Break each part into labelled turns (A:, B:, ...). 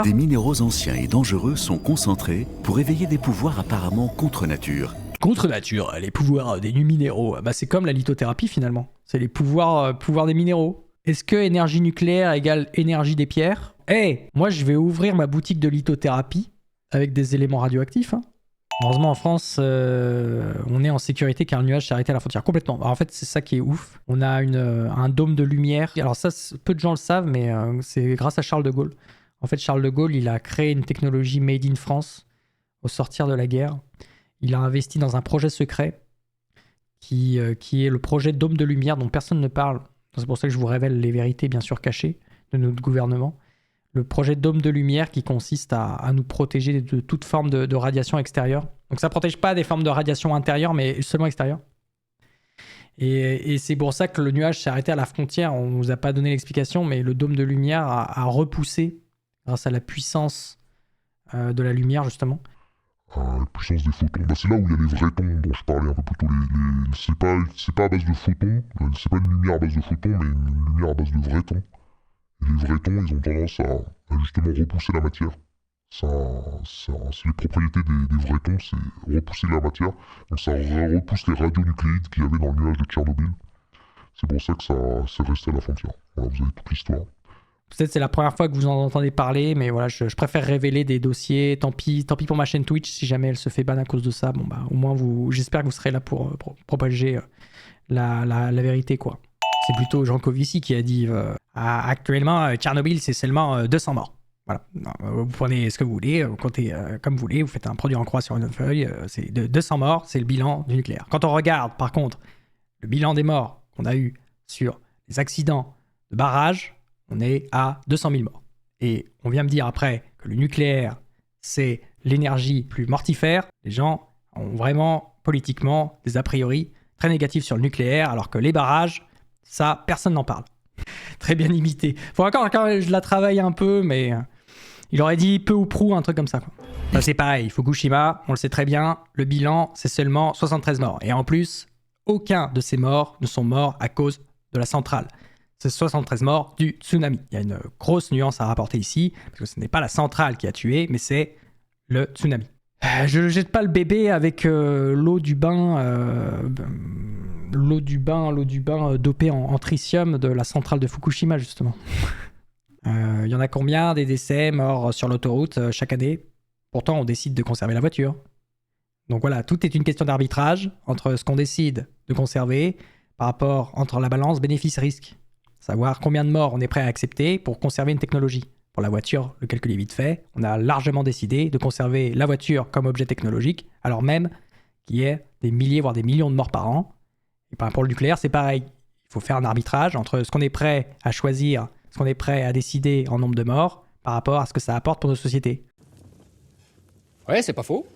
A: Des minéraux anciens et dangereux sont concentrés pour éveiller des pouvoirs apparemment contre nature.
B: Contre nature, les pouvoirs des minéraux, bah c'est comme la lithothérapie finalement. C'est les pouvoirs des minéraux. Est-ce que énergie nucléaire égale énergie des pierres? Moi je vais ouvrir ma boutique de lithothérapie avec des éléments radioactifs. Heureusement en France, on est en sécurité car le nuage s'est arrêté à la frontière complètement. Alors, en fait c'est ça qui est ouf. On a un dôme de lumière. Alors ça, peu de gens le savent, mais c'est grâce à Charles de Gaulle. En fait, Charles de Gaulle, il a créé une technologie made in France au sortir de la guerre. Il a investi dans un projet secret qui est le projet Dôme de Lumière dont personne ne parle. C'est pour ça que je vous révèle les vérités bien sûr cachées de notre gouvernement. Le projet Dôme de Lumière qui consiste à nous protéger de toute forme de radiation extérieure. Donc ça ne protège pas des formes de radiation intérieure, mais seulement extérieure. Et c'est pour ça que le nuage s'est arrêté à la frontière. On ne nous a pas donné l'explication, mais le Dôme de Lumière a repoussé grâce à la puissance de la lumière, justement.
C: La puissance des photons. Bah, c'est là où il y a les vrais tons dont je parlais un peu plus tôt. C'est pas à base de photons, c'est pas une lumière à base de photons, mais une lumière à base de vrais tons. Et les vrais tons, ils ont tendance à justement repousser la matière. C'est les propriétés des vrais tons, c'est repousser la matière. Donc ça repousse les radionucléides qu'il y avait dans le nuage de Tchernobyl. C'est pour ça que c'est resté à la frontière. Voilà, vous avez toute l'histoire.
B: Peut-être c'est la première fois que vous en entendez parler, mais voilà, je préfère révéler des dossiers. Tant pis pour ma chaîne Twitch, si jamais elle se fait ban à cause de ça. Bon bah au moins j'espère que vous serez là pour propager la vérité quoi. C'est plutôt Jean Covici qui a dit actuellement Tchernobyl c'est seulement 200 morts. Voilà, vous prenez ce que vous voulez, vous comptez comme vous voulez, vous faites un produit en croix sur une feuille, c'est de 200 morts, c'est le bilan du nucléaire. Quand on regarde par contre le bilan des morts qu'on a eu sur les accidents de barrage, on est à 200 000 morts. Et on vient me dire après que le nucléaire, c'est l'énergie plus mortifère. Les gens ont vraiment, politiquement, des a priori très négatifs sur le nucléaire, alors que les barrages, ça, personne n'en parle. Très bien imité. Faut encore quand je la travaille un peu, mais il aurait dit peu ou prou, un truc comme ça, quoi. Bah, c'est pareil, Fukushima, on le sait très bien, le bilan, c'est seulement 73 morts. Et en plus, aucun de ces morts ne sont morts à cause de la centrale. C'est 73 morts du tsunami. Il y a une grosse nuance à rapporter ici, parce que ce n'est pas la centrale qui a tué, mais c'est le tsunami. Je ne jette pas le bébé avec l'eau du bain dopée en tritium de la centrale de Fukushima, justement. Il y en a combien des décès morts sur l'autoroute chaque année? Pourtant, on décide de conserver la voiture. Donc voilà, tout est une question d'arbitrage entre ce qu'on décide de conserver par rapport entre la balance bénéfice-risque. Savoir combien de morts on est prêt à accepter pour conserver une technologie. Pour la voiture, le calcul est vite fait. On a largement décidé de conserver la voiture comme objet technologique, alors même qu'il y ait des milliers, voire des millions de morts par an. Et pour le nucléaire, c'est pareil. Il faut faire un arbitrage entre ce qu'on est prêt à choisir, ce qu'on est prêt à décider en nombre de morts, par rapport à ce que ça apporte pour nos sociétés.
D: Ouais, c'est pas faux.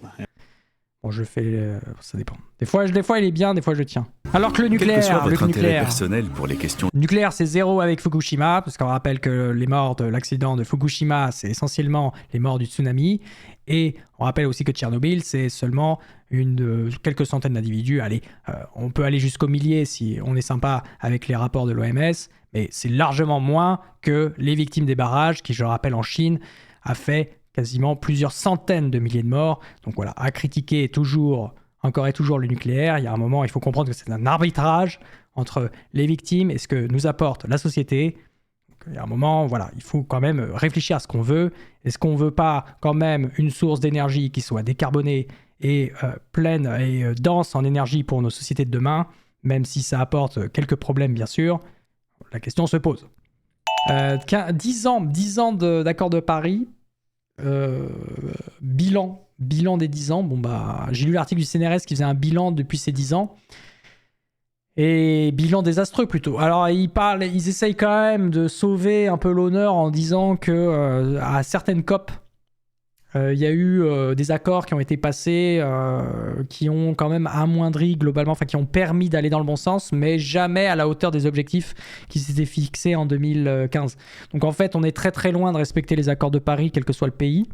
B: Bon, je fais... ça dépend. Des fois, il est bien, des fois, je tiens. Alors que le nucléaire...
A: Quel que soit votre intérêt personnel pour les questions...
B: Le nucléaire, c'est zéro avec Fukushima, parce qu'on rappelle que les morts de l'accident de Fukushima, c'est essentiellement les morts du tsunami. Et on rappelle aussi que Tchernobyl, c'est seulement quelques centaines d'individus. Allez, on peut aller jusqu'au millier si on est sympa avec les rapports de l'OMS, mais c'est largement moins que les victimes des barrages, qui, je le rappelle, en Chine, a fait quasiment plusieurs centaines de milliers de morts. Donc voilà, à critiquer encore et toujours le nucléaire, il y a un moment, il faut comprendre que c'est un arbitrage entre les victimes et ce que nous apporte la société. Donc, il y a un moment, voilà, il faut quand même réfléchir à ce qu'on veut. Est-ce qu'on veut pas quand même une source d'énergie qui soit décarbonée et pleine et dense en énergie pour nos sociétés de demain, même si ça apporte quelques problèmes bien sûr? La question se pose. 10 ans d'accord de Paris. Bilan des 10 ans. Bon bah, j'ai lu l'article du CNRS qui faisait un bilan depuis ces 10 ans. Et bilan désastreux plutôt. Alors ils essayent quand même de sauver un peu l'honneur en disant que à certaines COP, il y a eu des accords qui ont été passés, qui ont quand même amoindri globalement, enfin qui ont permis d'aller dans le bon sens, mais jamais à la hauteur des objectifs qui s'étaient fixés en 2015. Donc en fait, on est très très loin de respecter les accords de Paris, quel que soit le pays.